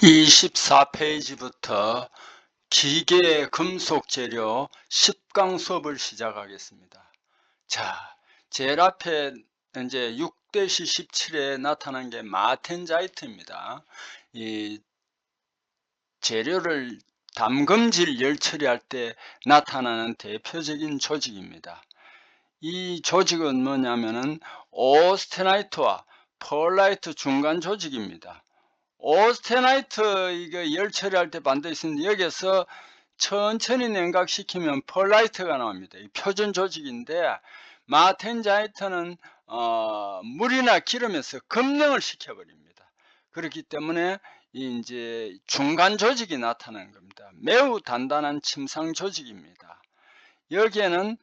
24페이지부터 기계 금속 재료 10강 수업을 시작하겠습니다. 자, 제일 앞에 이제 6-17에 나타난 게 마텐자이트입니다. 이 재료를 담금질 열 처리할 때 나타나는 대표적인 조직입니다. 이 조직은 뭐냐면은 오스테나이트와 펄라이트 중간 조직입니다. 오스테나이트 이거 열 처리할 때 반드시 여기서 천천히 냉각시키면 펄라이트가 나옵니다. 이 표준 조직인데 마텐자이트는 물이나 기름에서 급냉을 시켜버립니다. 그렇기 때문에 이제 중간 조직이 나타나는 겁니다. 매우 단단한 침상 조직입니다. 여기에는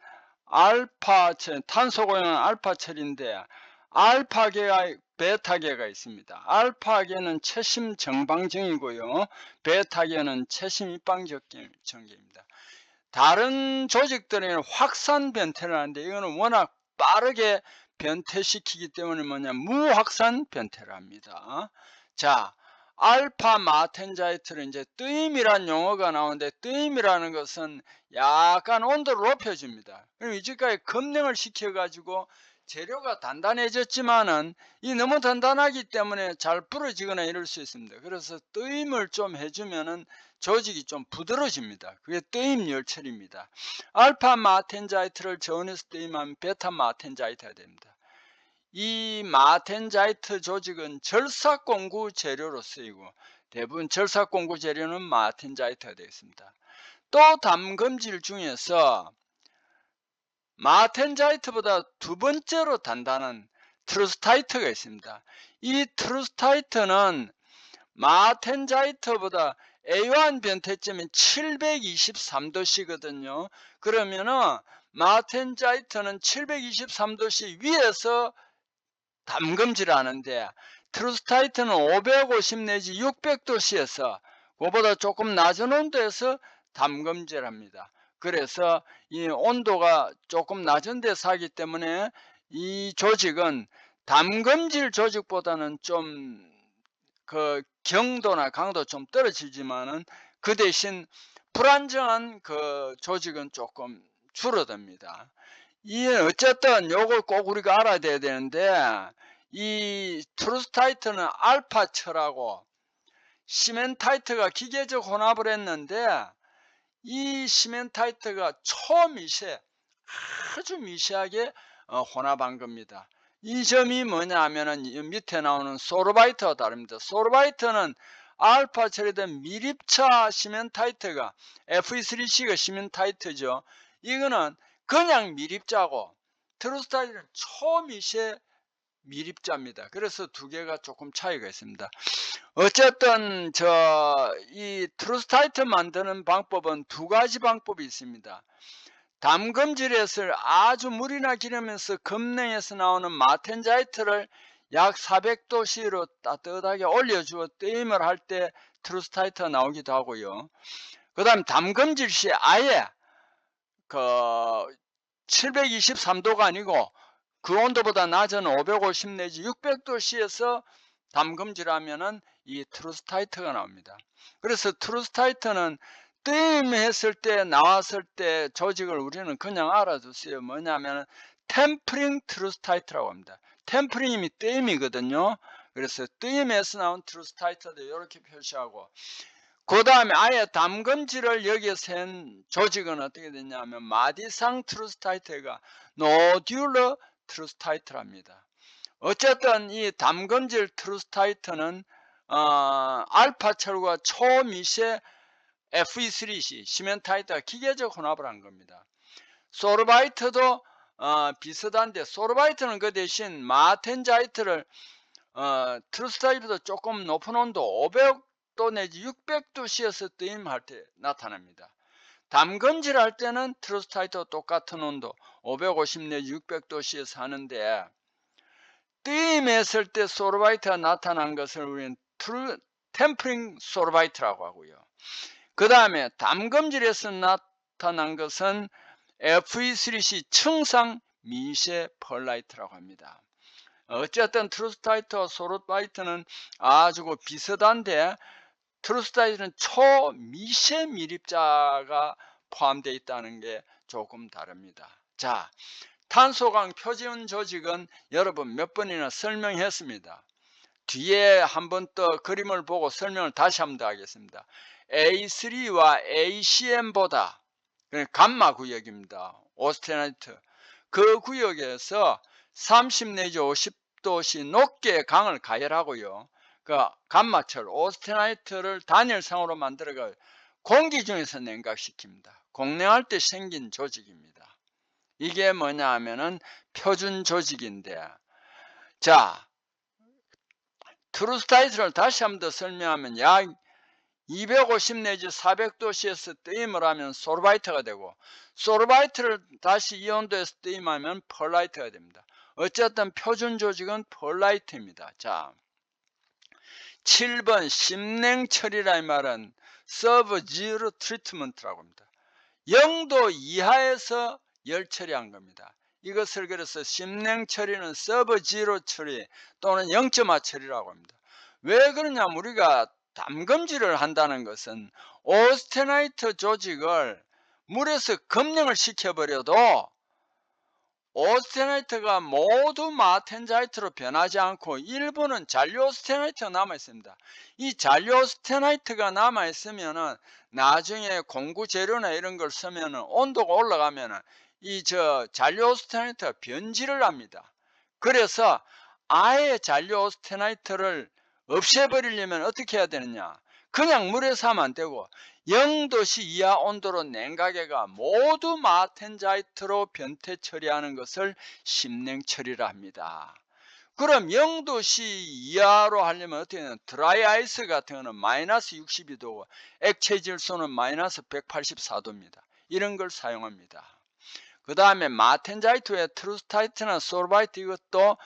탄소고용은 알파철인데 알파계가 베타계가 있습니다. 알파계는 채심 정방정이고요. 베타계는 채심 입방정계입니다. 다른 조직들은 확산 변태를 하는데 이거는 워낙 빠르게 변태시키기 때문에 무확산 변태를 합니다. 자, 알파 마텐자이트는 이제 뜨임이란 용어가 나오는데 뜨임이라는 것은 약간 온도를 높여줍니다. 그럼 이제까지 급냉을 시켜가지고 재료가 단단해졌지만은 이 너무 단단하기 때문에 잘 부러지거나 이럴 수 있습니다. 그래서 뜨임을 좀 해주면은 조직이 좀 부드러집니다. 그게 뜨임 열처리입니다. 알파 마텐자이트를 저온에서 뜨임하면 베타 마텐자이트가 됩니다. 이 마텐자이트 조직은 절삭공구 재료로 쓰이고 대부분 절삭공구 재료는 마텐자이트가 되겠습니다. 또 담금질 중에서 마텐자이트보다 두 번째로 단단한 트루스타이트가 있습니다. 이 트루스타이트는 마텐자이트보다 A1 변태점이 723도씨거든요. 그러면은 마텐자이트는 723도씨 위에서 담금질 하는데 트루스타이트는 550 내지 600도씨에서 그보다 조금 낮은 온도에서 담금질 합니다. 그래서 이 온도가 조금 낮은 데서 하기 때문에 이 조직은 담금질 조직보다는 좀 그 경도나 강도 좀 떨어지지만은 그 대신 불안정한 그 조직은 조금 줄어듭니다. 이 어쨌든 요걸 꼭 우리가 알아야 되는데 이 트루스타이트는 알파철하고 시멘타이트가 기계적 혼합을 했는데 이 시멘타이트가 초미세 아주 미세하게 혼합한 겁니다. 이 점이 뭐냐 하면은 밑에 나오는 소르바이트와 다릅니다. 소르바이트는 알파철이든 미립차 시멘타이트가 Fe3C가 시멘타이트죠. 이거는 그냥 미립자고 트루스타이트는 초미세 미립자입니다. 그래서 두 개가 조금 차이가 있습니다. 어쨌든 이 트루스타이트 만드는 방법은 두 가지 방법이 있습니다. 담금질에서 아주 물이나 기름에서 급냉해서 나오는 마텐자이트를 약 400도씨로 따뜻하게 올려주어 뜨임을 할 때 트루스타이트가 나오기도 하고요. 그 다음 담금질 시 아예 723도가 아니고 그 온도보다 낮은 550 내지 600도씨에서 담금질하면은 이 트루스타이트가 나옵니다. 그래서 트루스타이트는 뜨임했을 때 나왔을 때 조직을 우리는 그냥 알아두세요. 뭐냐면 템프링 트루스타이트라고 합니다. 템프링이 뜨임이거든요. 그래서 뜨임에서 나온 트루스타이트도 이렇게 표시하고 그 다음에 아예 담금질을 여기서 한 조직은 어떻게 되냐면 마디상 트루스타이트가 노듈러 트루스타이트랍니다. 어쨌든 이 담금질 트루스타이트는 알파철과 초미세 Fe3C 시멘타이트가 기계적 혼합을 한 겁니다. 소르바이트도 비슷한데 소르바이트는 그 대신 마텐자이트를 트루스타이트보다 조금 높은 온도 500도 내지 600도씨에서 뜨임할 때 나타납니다. 담금질 할 때는 트루스타이트와 똑같은 온도 550 내지 600도씨에서 하는데 뜨임했을 때 소르바이트가 나타난 것을 우리는 템프링 소르바이트라고 하고요. 그 다음에 담금질에서 나타난 것은 Fe3C 층상 미세 펄라이트라고 합니다. 어쨌든 트루스타이트와 소르바이트는 아주 비슷한데 트루스타이트는 초미세 밀입자가 포함되어 있다는 게 조금 다릅니다. 자, 탄소광 표준 조직은 여러분 몇 번이나 설명했습니다. 뒤에 한번 더 그림을 보고 설명을 다시 한번 더 하겠습니다. A3와 ACM보다 감마 구역입니다. 오스테나이트 그 구역에서 30 내지 50도씨 높게 강을 가열하고요. 그 감마철 오스테나이트를 단열상으로 만들어가 공기 중에서 냉각시킵니다. 공냉할 때 생긴 조직입니다. 이게 뭐냐 하면은 표준 조직인데, 자, 트루스타이트를 다시 한번 더 설명하면 약 250 내지 400도씨에서 뜨임을 하면 소르바이트가 되고, 소르바이트를 다시 이 온도에서 뜨임하면 펄라이트가 됩니다. 어쨌든 표준 조직은 펄라이트입니다. 자, 7번 심냉처리라는 말은 서브 지로 트리트먼트라고 합니다. 0도 이하에서 열 처리한 겁니다. 이것을 그래서 심냉 처리는 서브 지로 처리 또는 0.5 처리라고 합니다. 왜 그러냐면 우리가 담금질을 한다는 것은 오스테나이트 조직을 물에서 검령을 시켜버려도 오스테나이트가 모두 마텐자이트로 변하지 않고 일부는 잔류오스테나이트가 남아있습니다. 이 잔류오스테나이트가 남아있으면은 나중에 공구 재료나 이런 걸 쓰면은 온도가 올라가면은 이 잔류오스테나이트가 변질을 합니다. 그래서 아예 잔류오스테나이트를 없애버리려면 어떻게 해야 되느냐? 그냥 물에서 하면 안 되고 0도씨 이하 온도로 냉각해가 모두 마텐자이트로 변태 처리하는 것을 심냉 처리라 합니다. 그럼 0도씨 이하로 하려면 어떻게 되냐? 드라이 아이스 같은 거는 마이너스 62도고 액체 질소는 마이너스 184도입니다. 이런 걸 사용합니다. 그 다음에 마텐자이트 외에 트루스타이트나 소르바이트 이것도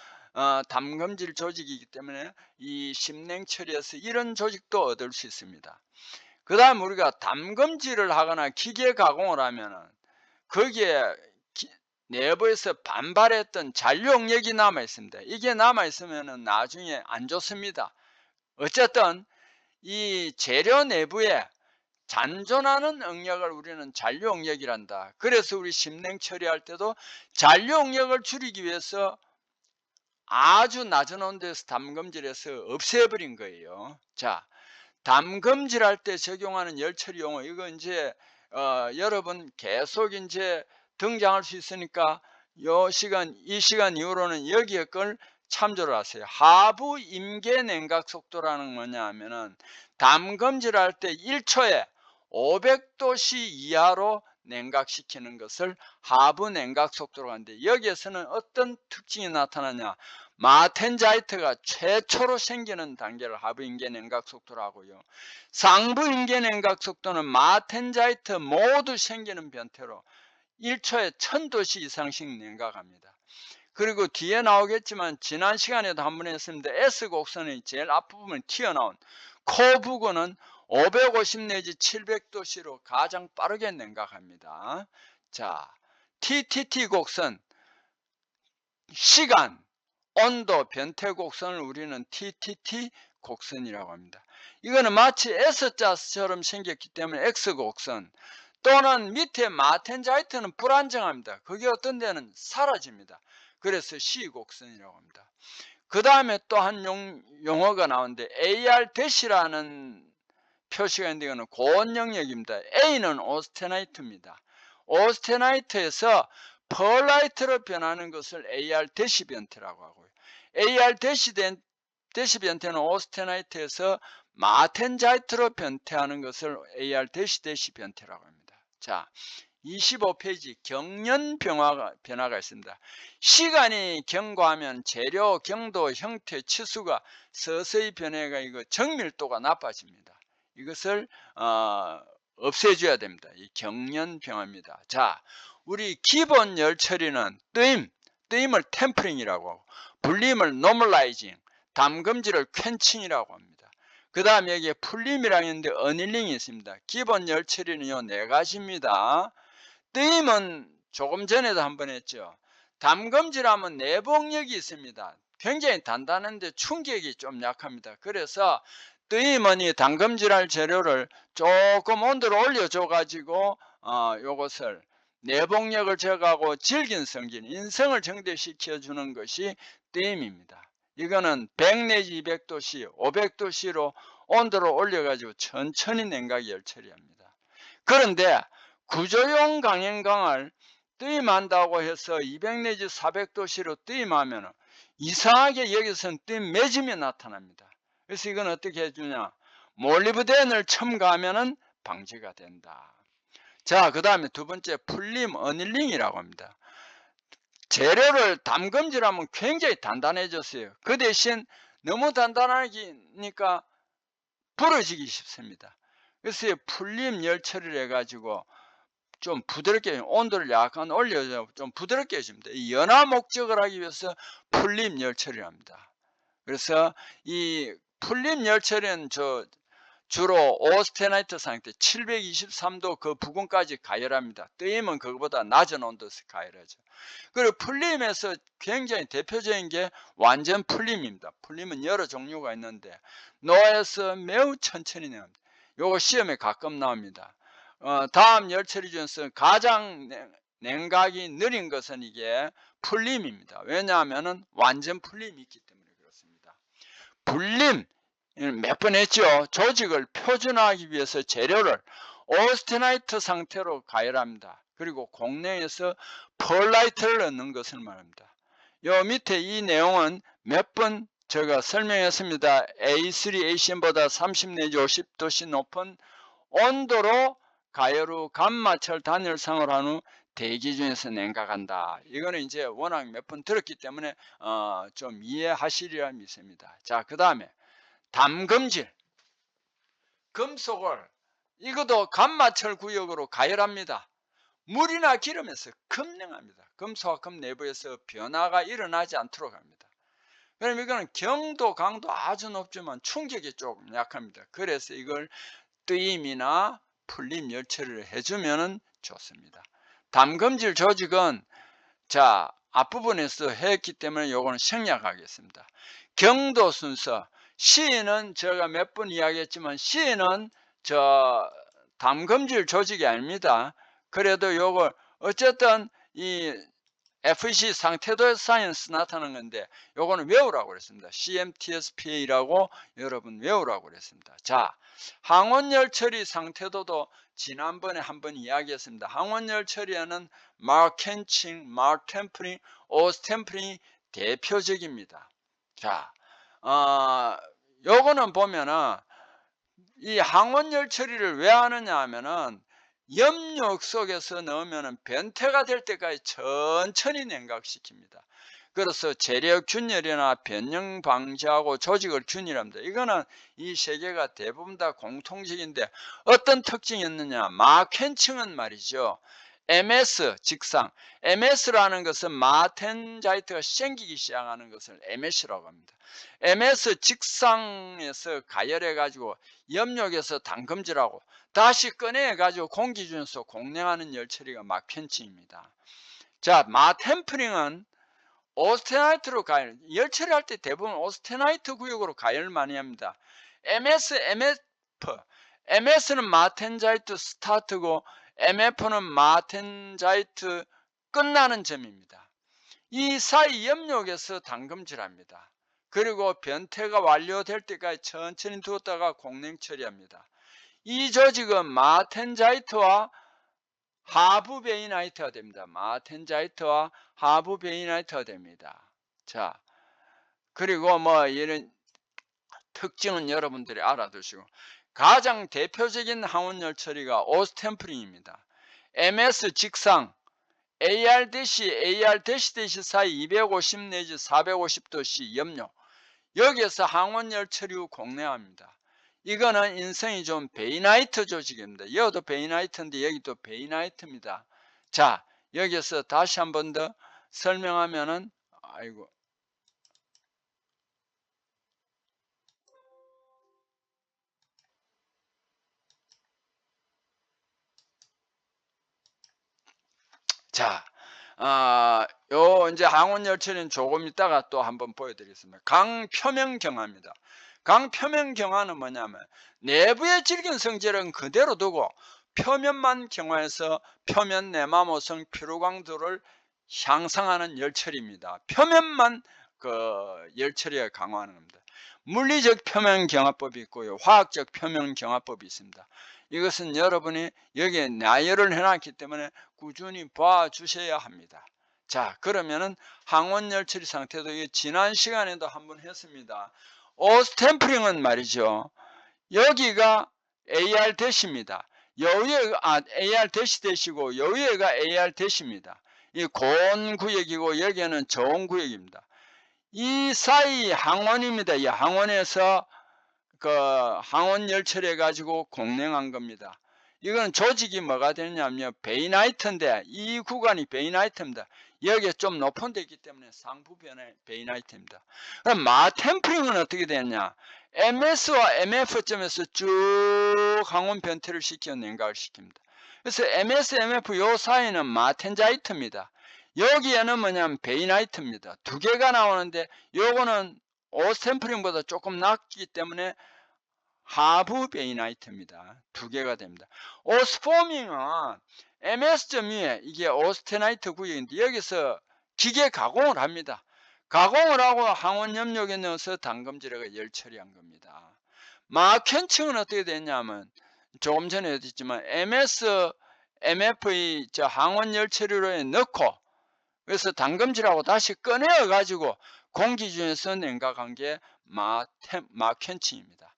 담금질 조직이기 때문에 이 심냉 처리에서 이런 조직도 얻을 수 있습니다. 그 다음 우리가 담금질을 하거나 기계 가공을 하면은 거기에 내부에서 반발했던 잔류응력이 남아 있습니다. 이게 남아 있으면은 나중에 안 좋습니다. 어쨌든 이 재료 내부에 잔존하는 응력을 우리는 잔류응력이란다. 그래서 우리 심냉 처리할 때도 잔류응력을 줄이기 위해서 아주 낮은 온도에서 담금질해서 없애버린 거예요. 자, 담금질할 때 적용하는 열처리 용어, 이거 이제 여러분 계속 이제 등장할 수 있으니까 이 시간 이후로는 여기에 걸 참조를 하세요. 하부 임계 냉각 속도라는 뭐냐 하면은 담금질할 때 1초에 500도씨 이하로 냉각시키는 것을 하부 냉각 속도로 하는데, 여기에서는 어떤 특징이 나타나냐? 마텐자이트가 최초로 생기는 단계를 하부 임계 냉각 속도로 하고요. 상부 임계 냉각 속도는 마텐자이트 모두 생기는 변태로 1초에 1000도씨 이상씩 냉각합니다. 그리고 뒤에 나오겠지만 지난 시간에도 한번 했습니다. S곡선의 제일 앞부분에 튀어나온 코 부근은 550 내지 700도씨로 가장 빠르게 냉각합니다. 자, TTT 곡선, 시간, 온도, 변태 곡선을 우리는 TTT 곡선이라고 합니다. 이거는 마치 S자처럼 생겼기 때문에 X곡선, 또는 밑에 마텐자이트는 불안정합니다. 그게 어떤 데는 사라집니다. 그래서 C곡선이라고 합니다. 그 다음에 또 한 용어가 나오는데 AR-라는 표시가 있는데 이거는 고온 영역입니다. A는 오스테나이트입니다. 오스테나이트에서 펄라이트로 변하는 것을 AR-변태라고 하고요. AR-변태는 오스테나이트에서 마텐자이트로 변태하는 것을 AR-변태라고 합니다. 자, 25페이지 경련 변화가 있습니다. 시간이 경과하면 재료, 경도, 형태, 치수가 서서히 변해가 이거 정밀도가 나빠집니다. 이것을 없애줘야 됩니다. 이 경련 변화입니다. 자, 우리 기본 열 처리는 뜨임을 템퍼링이라고 하고, 불림을 노멀라이징, 담금질을 퀸칭이라고 합니다. 그 다음 여기에 풀림이라고 있는데 어닐링이 있습니다. 기본 열 처리는 요 4가지입니다. 뜨임은 조금 전에도 한번 했죠. 담금질하면 내복력이 있습니다. 굉장히 단단한데 충격이 좀 약합니다. 그래서 뜨임은 이 담금질할 재료를 조금 온도를 올려줘 가지고 요것을 내복력을 제거하고 질긴 성질, 인성을 정대시켜 주는 것이 뜨임입니다. 이거는 100 내지 200도씨, 500도씨로 온도를 올려 가지고 천천히 냉각 열 처리합니다. 그런데 구조용 강행강을 뜨임한다고 해서 200 내지 400도씨로 뜨임하면 이상하게 여기서는 뜨임 매짐이 나타납니다. 그래서 이건 어떻게 해주냐, 몰리브덴을 첨가하면 방지가 된다. 자, 그 다음에 두 번째 풀림 어닐링이라고 합니다. 재료를 담금질하면 굉장히 단단해졌어요. 그 대신 너무 단단하니까 부러지기 쉽습니다. 그래서 풀림 열 처리를 해가지고 좀 부드럽게, 온도를 약간 올려서 좀 부드럽게 해줍니다. 이 연화 목적을 하기 위해서 풀림 열 처리를 합니다. 그래서 이 풀림 열 처리는 주로 오스테나이트 상태 723도 그 부근까지 가열합니다. 뜨임은 그거보다 낮은 온도에서 가열하죠. 그리고 풀림에서 굉장히 대표적인 게 완전 풀림입니다. 풀림은 여러 종류가 있는데 노에서 매우 천천히 내옵니다. 요거 시험에 가끔 나옵니다. 다음 열 처리 중에서 가장 냉각이 느린 것은 이게 풀림입니다. 왜냐하면 완전 풀림이 있기 때문에 그렇습니다. 불림 몇 번 했죠. 조직을 표준화하기 위해서 재료를 오스테나이트 상태로 가열합니다. 그리고 공냉에서 펄라이트를 넣는 것을 말합니다. 요 밑에 이 내용은 몇 번 제가 설명했습니다. A3, ACM보다 30 내지 50도씨 높은 온도로 가열 후 감마철 단열상을 한 후 대기 중에서 냉각한다. 이거는 이제 워낙 몇 번 들었기 때문에 좀 이해하시리라 믿습니다. 자, 그 다음에 담금질, 금속을 이것도 감마철 구역으로 가열합니다. 물이나 기름에서 급냉합니다. 금속과 금 내부에서 변화가 일어나지 않도록 합니다. 그럼 이거는 경도, 강도 아주 높지만 충격이 조금 약합니다. 그래서 이걸 뜨임이나 풀림 열 처리를 해주면 좋습니다. 담금질 조직은 자 앞부분에서 했기 때문에 요거는 생략하겠습니다. 경도 순서, C는 제가 몇 번 이야기했지만 C는 담금질 조직이 아닙니다. 그래도 요걸 어쨌든 이 FC 상태도 사이언스 나타나는 건데 요거는 외우라고 그랬습니다. CMTSPA라고 여러분 외우라고 그랬습니다. 자, 항원열 처리 상태도도 지난번에 한번 이야기했습니다. 항원열 처리에는 마켄칭, 마템프링, 오스템프링이 대표적입니다. 자, 요거는 보면은 이 항원열 처리를 왜 하느냐 하면은 염력 속에서 넣으면 변태가 될 때까지 천천히 냉각시킵니다. 그래서 재력 균열이나 변형 방지하고 조직을 균일합니다. 이거는 이 세 개가 대부분 다 공통적인데 어떤 특징이 있느냐, 마켄층은 말이죠. MS 직상, MS라는 것은 마텐자이트가 생기기 시작하는 것을 MS라고 합니다. MS 직상에서 가열해 가지고 염력에서 담금질하고 다시 꺼내 가지고 공기 중에서 공냉하는 열 처리가 마켄층입니다. 자, 마템프링은 오스테나이트로 가열, 열 처리할 때 대부분 오스테나이트 구역으로 가열 많이 합니다. MS는 마텐자이트 스타트고 MF는 마텐자이트 끝나는 점입니다. 이 사이 염력에서 담금질합니다. 그리고 변태가 완료될 때까지 천천히 두었다가 공냉 처리합니다. 이 조직은 마텐자이트와 하부 베이나이트가 됩니다. 마텐자이트와 하부 베이나이트가 됩니다. 자, 그리고 뭐 이런 특징은 여러분들이 알아두시고 가장 대표적인 항원열 처리가 오스템프링입니다. MS 직상 AR-AR-대시 사이 250 내지 450도씨 염력, 여기에서 항원열 처리 후 공냉합니다. 이거는 인성이 좀 베이나이트 조직입니다. 여기도 베이나이트인데 여기도 베이나이트입니다. 자, 여기서 다시 한 번 더 설명하면은 아이고. 자, 요 이제 항원열 처리는 조금 있다가 또 한번 보여드리겠습니다. 강 표면 경화입니다. 강표면 경화는 뭐냐면 내부의 질긴 성질은 그대로 두고 표면만 경화해서 표면 내마모성 피로강도를 향상하는 열처리입니다. 표면만 열처리가 강화하는 겁니다. 물리적 표면 경화법이 있고요. 화학적 표면 경화법이 있습니다. 이것은 여러분이 여기에 나열을 해놨기 때문에 꾸준히 봐주셔야 합니다. 자, 그러면은 항원 열처리 상태도 지난 시간에도 한번 했습니다. 스탬프링은 말이죠. 여기가 AR 대시입니다. 여기가 AR 대시고 여기가 AR 대시입니다. 이 고온 구역이고 여기는 저온 구역입니다. 이 사이 항원입니다. 이 항원에서 항원 열처리해 가지고 공랭한 겁니다. 이건 조직이 뭐가 되냐면 베이나이트인데 이 구간이 베이나이트입니다. 여기에 좀 높은 데 있기 때문에 상부변의 베이나이트입니다. 그럼 마템프링은 어떻게 되냐? MS와 MF점에서 쭉 항원 변태를 시켜 냉각을 시킵니다. 그래서 MS, MF 요 사이는 마텐자이트입니다. 여기에는 뭐냐면 베이나이트입니다. 두 개가 나오는데 요거는 오스탬프링보다 조금 낮기 때문에 하부 베이나이트입니다. 두 개가 됩니다. 오스포밍은 MS점 위에 이게 오스테나이트 구역인데 여기서 기계 가공을 합니다. 가공을 하고 항원 염력에 넣어서 단검질하고 열 처리한 겁니다. 마켄층은 어떻게 됐냐면 조금 전에 했지만 MS, MF의 항원 열 처리로에 넣고 그래서 단검질하고 다시 꺼내어 가지고 공기 중에서 냉각한 게 마켄층입니다.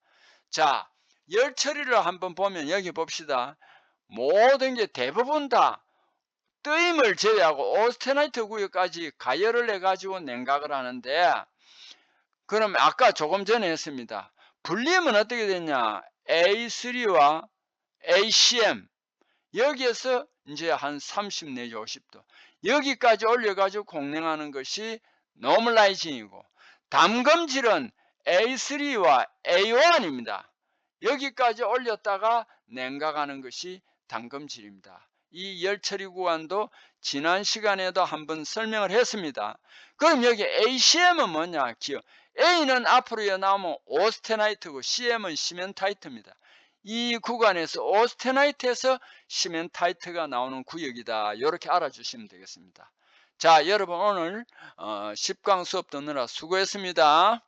자, 열 처리를 한번 보면 여기 봅시다. 모든 게 대부분 다 뜨임을 제외하고 오스테나이트 구역까지 가열을 해가지고 냉각을 하는데, 그럼 아까 조금 전에 했습니다. 분리면 어떻게 되냐? A3와 ACM 여기에서 이제 한 30 내지 50도 여기까지 올려가지고 공냉하는 것이 노멀라이징이고, 담검질은 A3와 A1입니다. 여기까지 올렸다가 냉각하는 것이 담검질입니다. 이 열처리 구간도 지난 시간에도 한번 설명을 했습니다. 그럼 여기 ACM은 뭐냐? A는 앞으로 나오면 오스테나이트고 CM은 시멘타이트입니다. 이 구간에서 오스테나이트에서 시멘타이트가 나오는 구역이다. 이렇게 알아주시면 되겠습니다. 자, 여러분 오늘 10강 수업 듣느라 수고했습니다.